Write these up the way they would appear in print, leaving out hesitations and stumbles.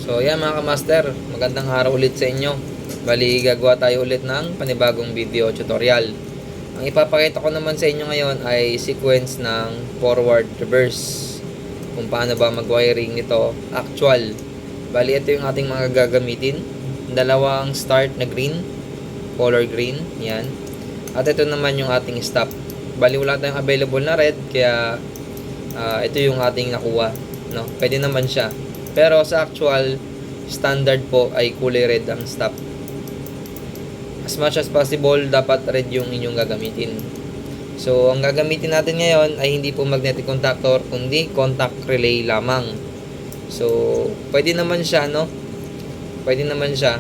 So yan mga kamaster, magandang araw ulit sa inyo. Bali gagawa tayo ulit ng panibagong video tutorial. Ang ipapakita ko naman sa inyo ngayon ay sequence ng forward reverse. Kung paano ba mag-wiring nito actual. Bali ito yung ating mga gagamitin. Dalawang start na green, color green, yan. At ito naman yung ating stop. Bali wala tayong available na red, kaya ito yung ating nakuha, no? Pwede naman siya. Pero sa actual standard po ay kulay red ang stop. As much as possible, dapat red yung inyong gagamitin. So, ang gagamitin natin ngayon ay hindi po magnetic contactor, kundi contact relay lamang. So, pwede naman siya, no? Pwede naman siya.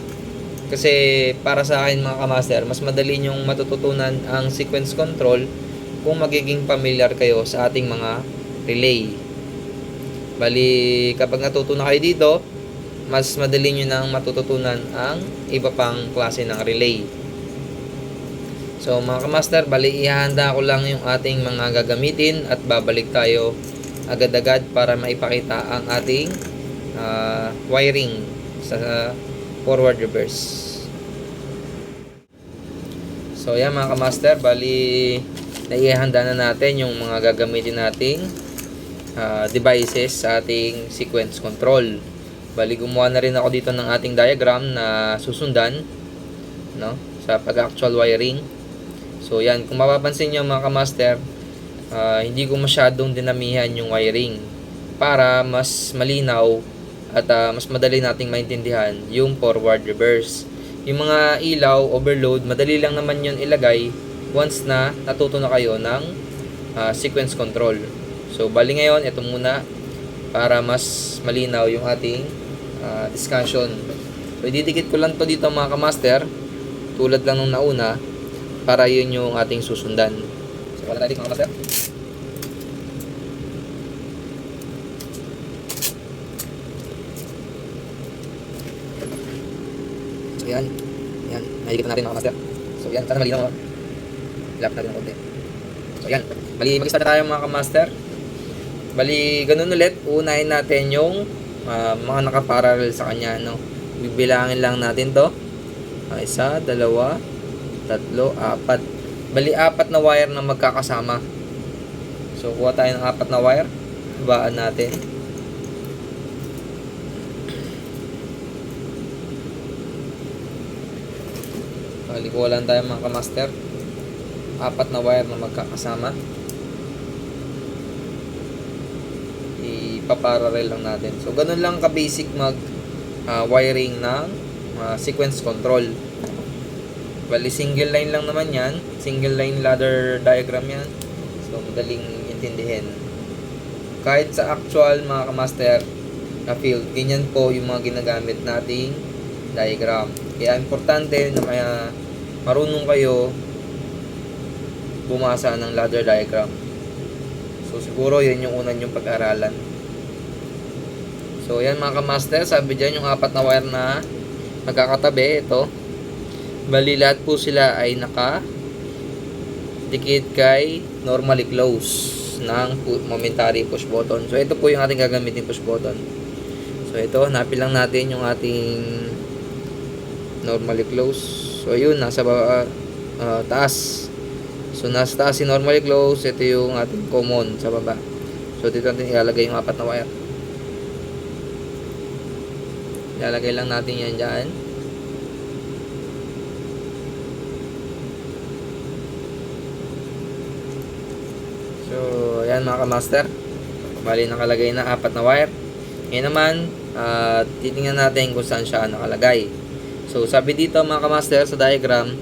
Kasi para sa akin mga kamaster, mas madali nyong matututunan ang sequence control kung magiging familiar kayo sa ating mga relay. Bali, kapag natuto na kayo dito, mas madali nyo nang matututunan ang iba pang klase ng relay. So mga kamaster, bali ihahanda ko lang yung ating mga gagamitin at babalik tayo agad-agad para maipakita ang ating wiring sa forward reverse. So yan mga kamaster, bali naihahanda na natin yung mga gagamitin nating devices sa ating sequence control. Bali gumawa na rin ako dito ng ating diagram na susundan, no, sa pag-actual wiring. So yan, kung mapapansin nyo mga kamaster, hindi ko masyadong dinamihan yung wiring para mas malinaw at mas madali nating maintindihan yung forward reverse. Yung mga ilaw, overload, madali lang naman yun ilagay once na natuto na kayo ng sequence control. So bali ngayon, ito muna para mas malinaw yung ating discussion. So ididikit ko lang to dito mga kamaster, tulad lang nung nauna, para yun yung ating susundan. So wala natin mga kamaster. So yan, nahigit natin mga kamaster. So yan, sana malinaw. Ilap natin ng konti. So yan, bali mag-start na tayo mga kamaster. Bali, ganun ulit, unahin natin yung mga nakaparallel sa kanya, no? Bibilangin lang natin to. Isa, dalawa, tatlo, apat. Bali, apat na wire na magkakasama. So, kuha tayo ng apat na wire. Habaan natin. Bali, kuha lang tayo mga kamaster. Apat na wire na magkakasama. Ipaparallel lang natin. So, ganun lang ka-basic wiring ng sequence control. Bali, single line lang naman yan. Single line ladder diagram yan. So, madaling intindihin. Kahit sa actual mga kamaster na field, ganyan po yung mga ginagamit nating diagram. Kaya importante na marunong kayo bumasa ng ladder diagram. So, siguro yun yung una yung pag-aralan. So, yan mga kamaster, sabi dyan yung apat na wire na magkakatabi, ito. Bali, lahat po sila ay naka-dikit kay normally close ng momentary push button. So, ito po yung ating gagamitin push button. So, ito, hanapin lang natin yung ating normally close. So, yun, nasa taas. So, nasa taas si normally close, ito yung ating common sa baba. So, dito natin ilalagay yung apat na wire. Ilalagay lang natin yan dyan. So, ayan mga kamaster. Bali, nakalagay na apat na wire. Ngayon naman, titingnan natin kung saan siya nakalagay. So, sabi dito mga kamaster sa diagram,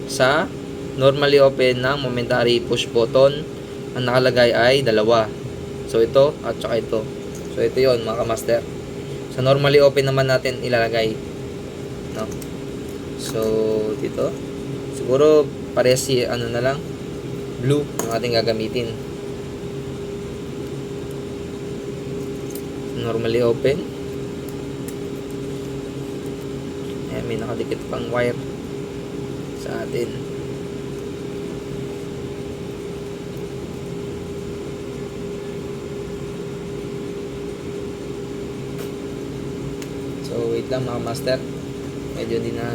sa normally open ng momentary push button, ang nakalagay ay dalawa. So, ito at saka ito. So, ito yon mga kamaster. Sa normally open naman natin ilalagay, no? So, dito siguro parehas si ano na lang, blue ang ating gagamitin. Normally open. Ayan, may nakadikit pang wire sa atin. wait lang mga master. Medyo hindi na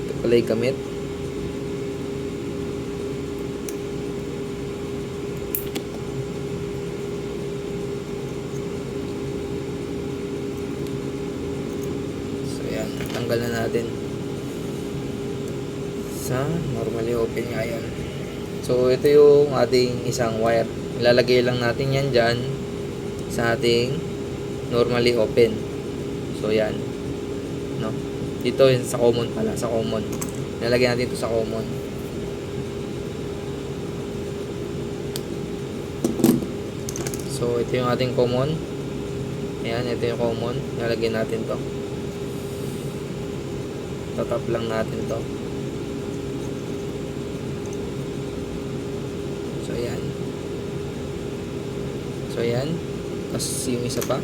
ito pala yung gamit. So yan, tanggal na natin sa normally open nga yan. So ito yung ating isang wire. Ilalagay lang natin yan dyan sa ating normally open. So yan, no, dito yun sa common pala, sa common. Ilalagay natin ito sa common. So ito yung ating common. Ayan, ito yung common. Ilalagay natin to. Tatap lang natin to. So ayan. So ayan. Tapos yung isa pa.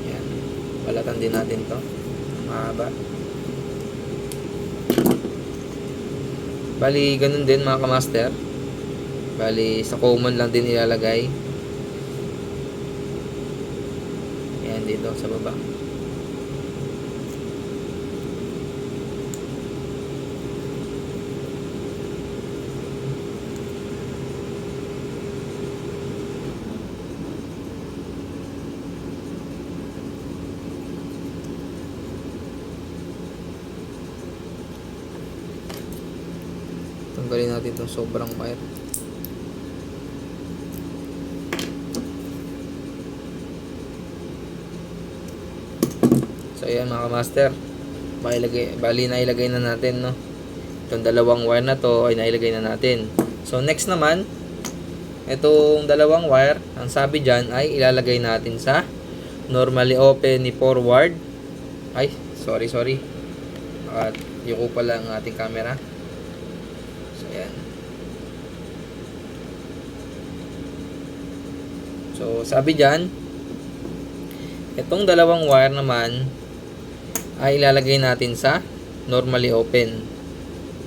Ayan. Balatan din natin to. Mahaba. Bali, ganun din mga kamaster. Bali, sa common lang din ilalagay. Ayan, dito sa baba. Tanggalin natin itong sobrang wire. So ayan mga master, bali na ilagay na natin, no? Itong dalawang wire na to ay nailagay na natin. So next naman, itong dalawang wire, ang sabi dyan ay ilalagay natin sa normally open ni forward. Ay, sorry. At yuko pala ang ating camera. So ayan. So sabi dyan, itong dalawang wire naman ay ilalagay natin sa normally open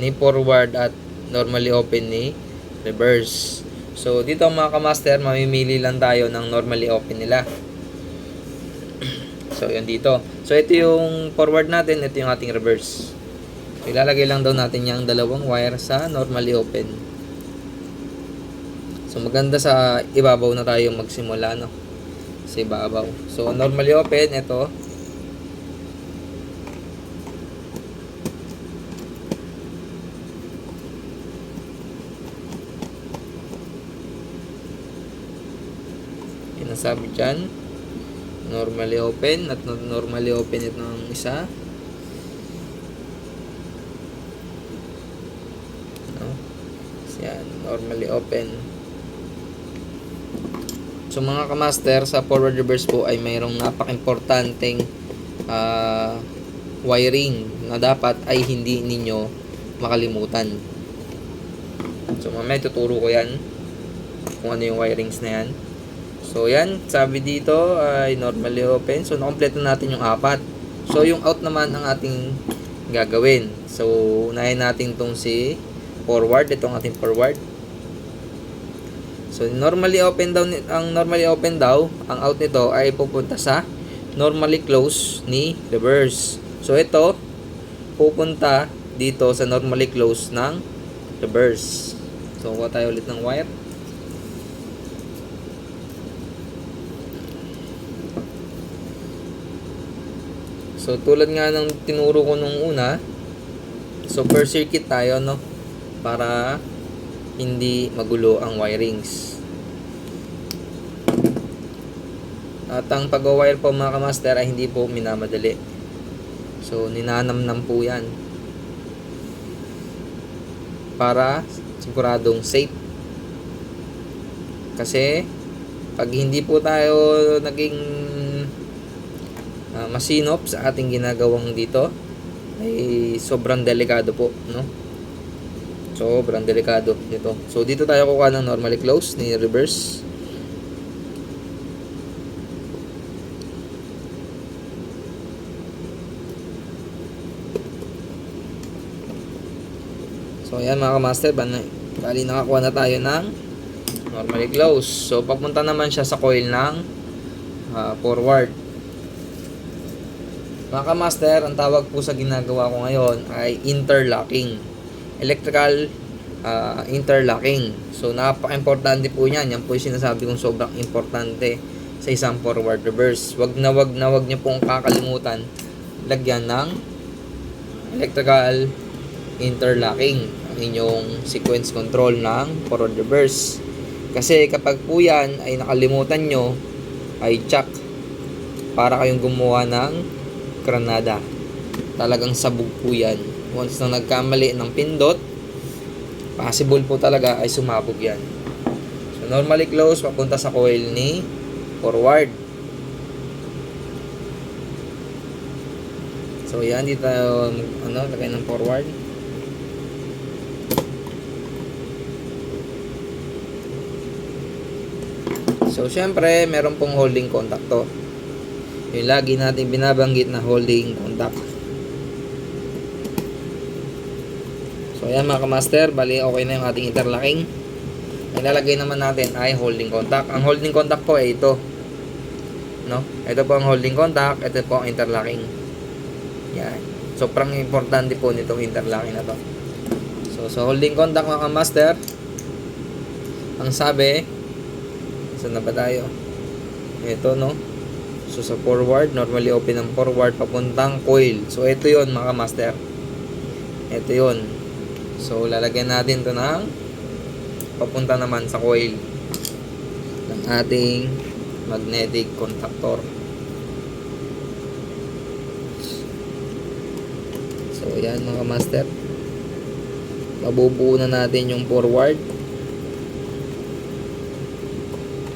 ni forward at normally open ni reverse. So dito mga kamaster, mamimili lang tayo ng normally open nila. So yun dito. So ito yung forward natin, ito yung ating reverse. So, ilalagay lang daw natin yung dalawang wire sa normally open. So maganda sa ibabaw na tayo magsimula, no? Sa ibabaw. So normally open, ito. Yan ang sabi dyan. Normally open at normally open ito ng isa. No? So, yan, normally open. So mga kamaster, sa forward reverse po ay mayroong napaka-importanteng wiring na dapat ay hindi ninyo makalimutan. So mamaya tuturo ko yan kung ano yung wirings na yan. So yan, sabi dito ay normally open. So nakompleto natin yung 4. So yung out naman ang ating gagawin. So unahin natin tong si forward, itong ating forward. So normally open daw, ang out nito ay pupunta sa normally close ni reverse. So ito pupunta dito sa normally close ng reverse. So kuha tayo ulit ng wire. So tulad nga ng tinuro ko nung una, so per circuit tayo, no, para hindi magulo ang wirings. At ang pag-wire po mga kamaster ay hindi po minamadali. So ninanamnam po yan para siguradong safe. Kasi pag hindi po tayo naging masinop sa ating ginagawang dito ay sobrang delikado po, no? Sobrang delikado dito. So dito tayo kukuha ng normally close ni reverse. So ayan mga kamaster, bali nakakuha na tayo ng normally close. So papunta naman siya sa coil ng forward. Mga kamaster, ang tawag po sa ginagawa ko ngayon ay interlocking. Electrical interlocking. So napaka-importante po yan. Yan po yung sinasabi kong sobrang importante sa isang forward reverse. Wag na wag niyo pong kakalimutan lagyan ng electrical interlocking ang inyong sequence control ng forward reverse. Kasi kapag po yan ay nakalimutan nyo, ay check para kayong gumawa ng granada. Talagang sabog po yan. Once na nagkamali ng pindot, possible po talaga ay sumabog yan. So normally close papunta sa coil ni forward. So yan, dito tayo lagay ng forward. So syempre meron pong holding contact to. Yung lagi natin binabanggit na holding contact. So ayan mga kamaster, bali okay na yung ating interlocking. Ang lalagay naman natin ay holding contact. Ang holding contact po ay ito. No? Ito po ang holding contact, ito po ang interlocking. Yan. Sobrang importante po nitong interlocking na to. So sa holding contact mga kamaster, ang sabi, saan na ba tayo? Ito, no? So sa forward, normally open ang forward papuntang coil. So ito yon mga kamaster. Ito yon. So lalagyan natin to ng papunta naman sa coil ng ating magnetic contactor. So yan mga kamaster. Mabubuo na natin yung forward.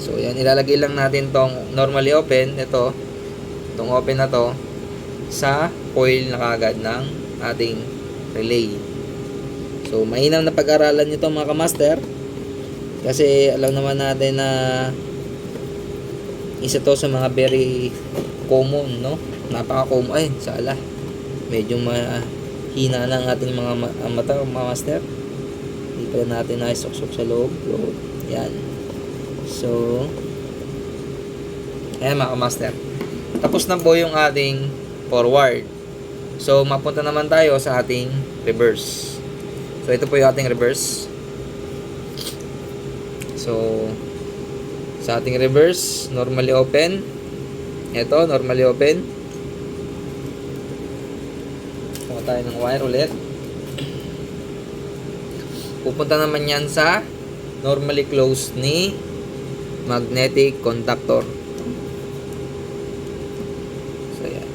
So yan, ilalagay lang natin tong normally open, itong open na to sa coil na kagad ng ating relay. So mainam na pag-aralan nito mga kamaster, kasi alam naman natin na isa to sa mga very common, no? Napaka-common, ay sala, medyo mahina na ang ating mga mata mga master. Hindi pa natin naisuksok sa loob. Yan. So, ayan mga master. Tapos na po yung ating forward. So, mapunta naman tayo sa ating reverse. So, ito po yung ating reverse. So, sa ating reverse, normally open. Ito, normally open. Kuha tayo ng wire ulit. Pupunta naman yan sa normally closed ni magnetic contactor. So yan.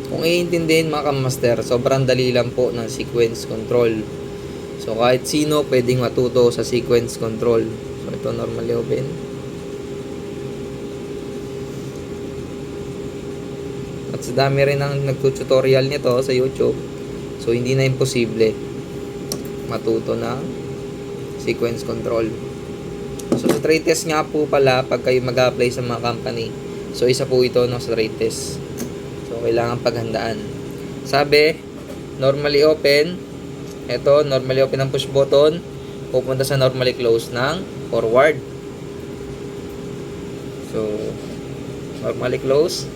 Kung iintindihin mga kamaster, sobrang dali lang po ng sequence control. So kahit sino pwedeng matuto sa sequence control. So ito normally open. At sa dami rin ang nagtututorial nito sa YouTube, so hindi na imposible matuto ng sequence control. So sa trade test nga po pala, pag kayo mag-apply sa mga company, so isa po ito no, sa trade test. So kailangan paghandaan. Sabi, normally open. Ito, normally open ang push button, pupunta sa normally close ng forward. So normally close.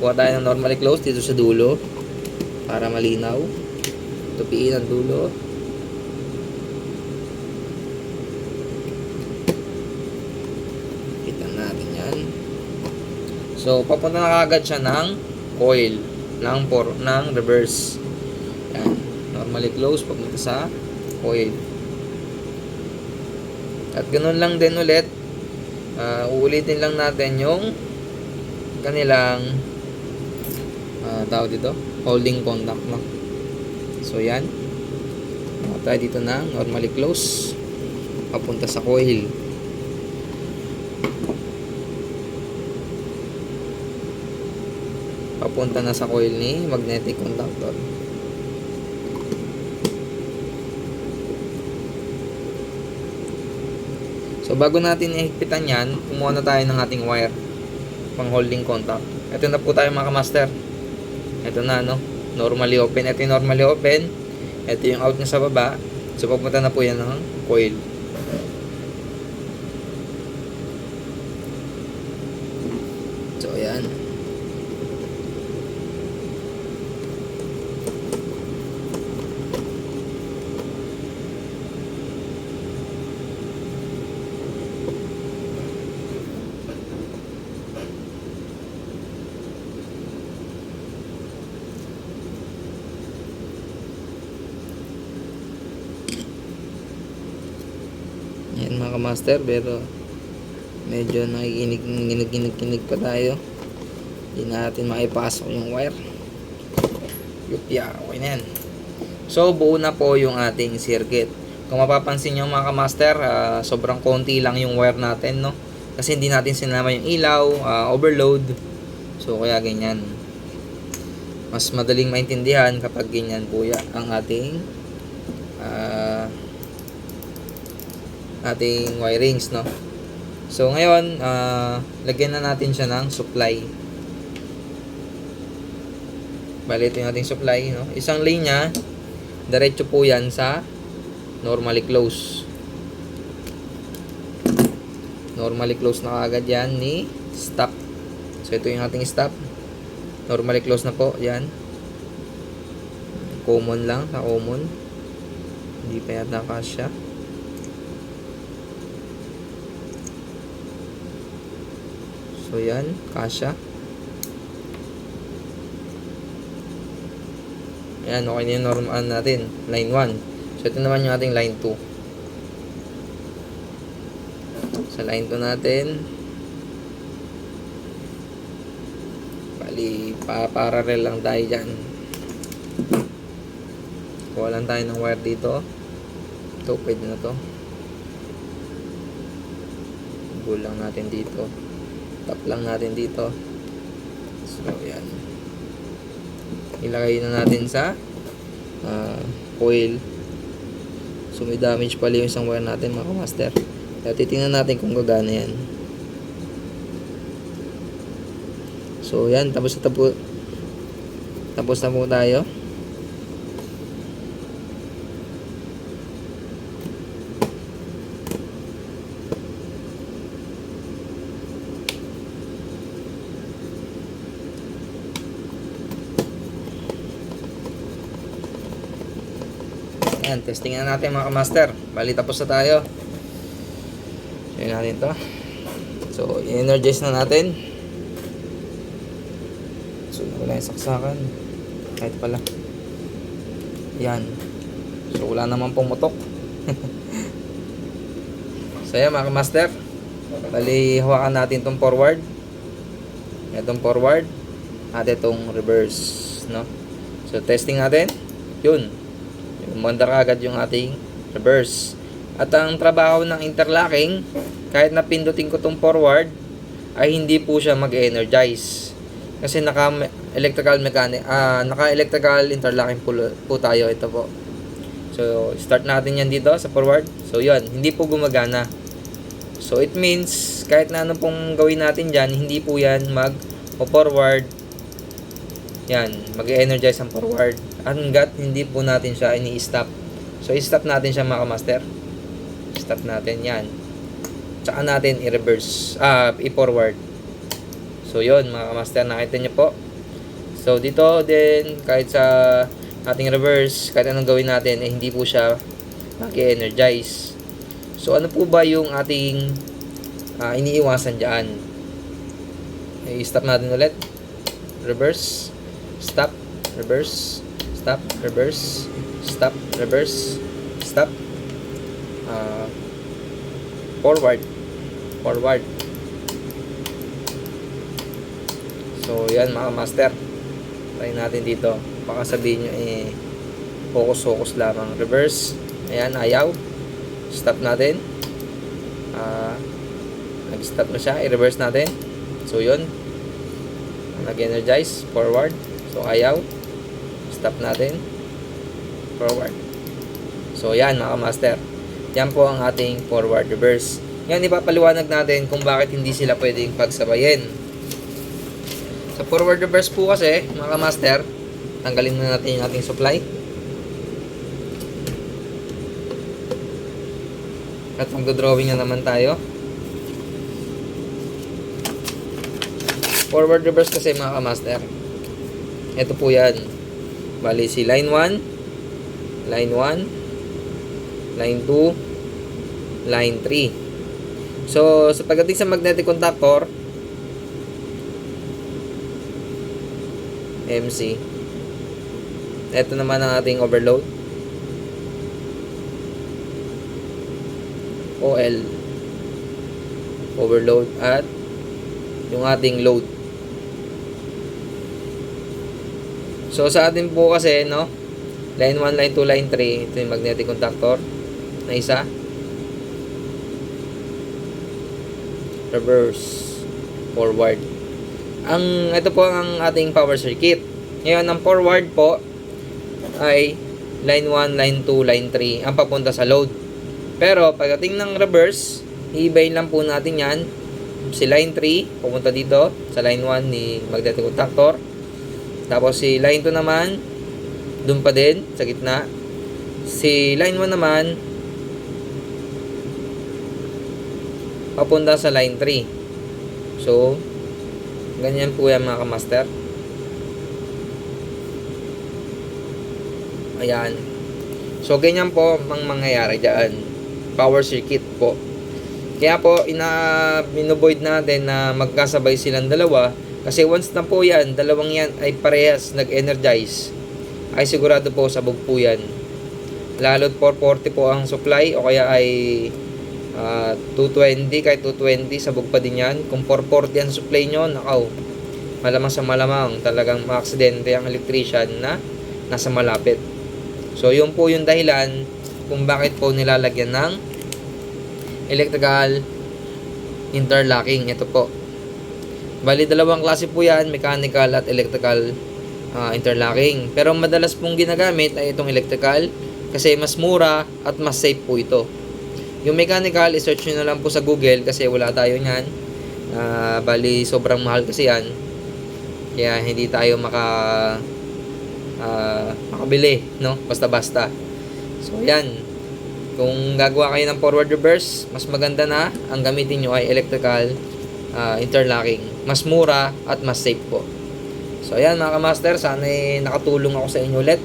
Kuha tayo ng normally close dito sa dulo para malinaw. Tupiin ang dulo. So, papunta na kagad siya ng coil ng reverse. Yan. Normally close, papunta sa coil. At ganun lang din ulit. Uulitin lang natin yung kanilang tawag dito, holding contact, no? So, yan. Tayo dito ng normally close, papunta sa coil. Papunta na sa coil ni magnetic contactor. So bago natin ihigpitan yan, kumuha na tayo ng ating wire pang holding contact. Ito na po tayo mga kamaster. Ito na, no? Normally open. Ito yung normally open. Ito yung out niya sa baba. So papunta na po yan ng coil. natin mga kamaster, pero medyo nakikinig pa tayo. Hindi natin maipasok yung wire. Yupya, okay na yan. So buo na po yung ating circuit. Kung mapapansin nyo mga kamaster, sobrang konti lang yung wire natin, no? Kasi hindi natin sinama yung ilaw, overload. So kaya ganyan. Mas madaling maintindihan kapag ganyan po ang ating wirings, no? So ngayon, lagyan na natin siya ng supply. Bali, ito yung ating supply, no? Isang lane nya, diretso po yan sa normally close. Normally close na kaagad yan ni stop. So ito yung ating stop. Normally close na po, yan. Common lang, sa common. Hindi pa yata kasya. So yan, kasya. Ayan, okay na yung normal natin, line 1. So ito naman yung ating line 2. Sa line 2 natin, bali, parallel lang tayo dyan. Kuha lang tayo ng wire dito. Ito, pwede na to. Bull lang natin dito. Tap lang natin dito. So yan, ilagay na natin sa coil. So may damage pala yung isang wire natin mga master. Kaya titingnan natin kung gagana yan. So yan, tapos na po tayo. Ayan, testing na natin mga kamaster. Bali, tapos na tayo. Ayan natin to. So, i-energize na natin. So, wala yung saksakan. Kahit pala. Ayan. So, wala naman pumutok. So, ayan mga kamaster. Bali, hawakan natin itong forward. Itong forward. At itong reverse. No? So, testing natin. Yun. Umandar agad yung ating reverse. At ang trabaho ng interlocking, kahit napindutin ko tong forward, ay hindi po siya mag-energize. Kasi naka-electrical interlocking po tayo. Ito po. So, start natin yan dito sa forward. So, yun. Hindi po gumagana. So, it means, kahit na ano pong gawin natin dyan, hindi po yan mag-forward. Yan. Mag-energize ang forward. Hanggat hindi po natin siya ini-stop. So, i-stop natin siya mga master. Stop natin yan. Tsaka natin i-reverse, i-forward. So, yun mga master, nakita nyo po. So, dito din, kahit sa ating reverse, kahit anong gawin natin, hindi po siya mag-energize. So, ano po ba yung ating iniiwasan dyan? I-stop natin ulit. Reverse. Stop. Reverse. Stop, reverse, stop, reverse, stop, forward, forward. So, yan mga master. Try natin dito. Baka sabihin nyo, focus lamang. Reverse. Ayan, ayaw. Stop natin. Nag-stop na siya. I-reverse natin. So, yun. Nag-energize. Forward. So, ayaw. Stop natin. Forward. So, yan mga master. Yan po ang ating forward reverse. Yan, ipapaliwanag natin kung bakit hindi sila pwedeng pagsabayin. Sa forward reverse po kasi, mga master, tanggalin na natin yung ating supply. At magdodrawing na naman tayo. Forward reverse kasi mga master. Ito po yan. Bali si line 1, line 1, line 2, line 3. So, sa pagdating sa magnetic contactor, MC, ito naman ang ating overload. OL, overload, at yung ating load. So sa atin po kasi, no, line 1, line 2, line 3, ito yung magnetic contactor na isa, reverse, forward. Ito po ang ating power circuit. Ngayon, ang forward po ay line 1, line 2, line 3 ang papunta sa load. Pero pagdating ng reverse, iibayin lang po natin yan. Si line 3 pupunta dito sa line 1 ni magnetic contactor. Tapos si line 2 naman dun pa din sa gitna. Si line 1 naman papunta sa line 3. So ganyan po yan mga kamaster. Ayan. So ganyan po ang mangyayari dyan. Power circuit po. Kaya po binuvoid natin na magkasabay silang dalawa, kasi once na po yan, dalawang yan ay parehas nag-energize, ay sigurado po sabog po yan. Lalo't 440 po ang supply, o kaya ay 220, kahit 220 sabog pa din yan. Kung 440 ang supply nyo, nakaw, malamang sa malamang talagang maaksidente ang electrician na nasa malapit. So yun po yung dahilan kung bakit po nilalagyan ng electrical interlocking. Ito po, bali dalawang klase po yan, mechanical at electrical interlocking. Pero madalas pong ginagamit ay itong electrical, kasi mas mura at mas safe po ito. Yung mechanical, i-search nyo na lang po sa Google, kasi wala tayo nyan. Bali sobrang mahal kasi yan, kaya hindi tayo makabili, no? Basta-basta. So yan, kung gagawa kayo ng forward reverse, mas maganda na ang gamitin nyo ay electrical interlocking. Mas mura at mas safe po. So ayan mga kamaster, sana nakatulong ako sa inyo ulit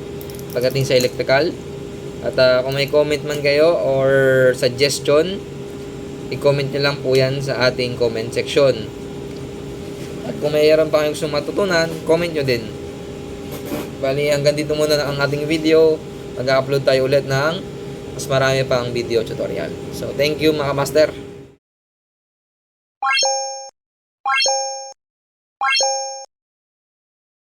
pagdating sa electrical. At kung may comment man kayo or suggestion, i-comment nyo lang po yan sa ating comment section. At kung mayroon pa kayong gusto matutunan, comment nyo din. Bali hanggang dito muna ang ating video. Mag-upload tayo ulit ng mas marami pang video tutorial. So thank you mga kamaster.